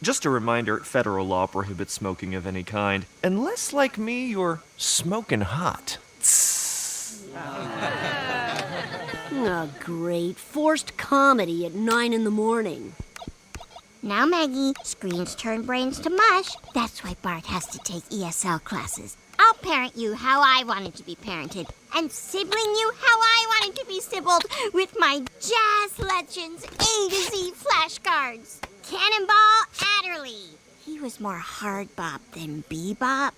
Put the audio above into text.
Just a reminder, federal law prohibits smoking of any kind. Unless, like me, you're smoking hot. Oh, great. Forced comedy at 9 in the morning. Now, Maggie, screens turn brains to mush. That's why Bart has to take ESL classes. I'll parent you how I wanted to be parented, and sibling you how I wanted to be sibbled with my Jazz Legends A to Z flashcards. Cannonball Adderley. He was more hard bop than bebop.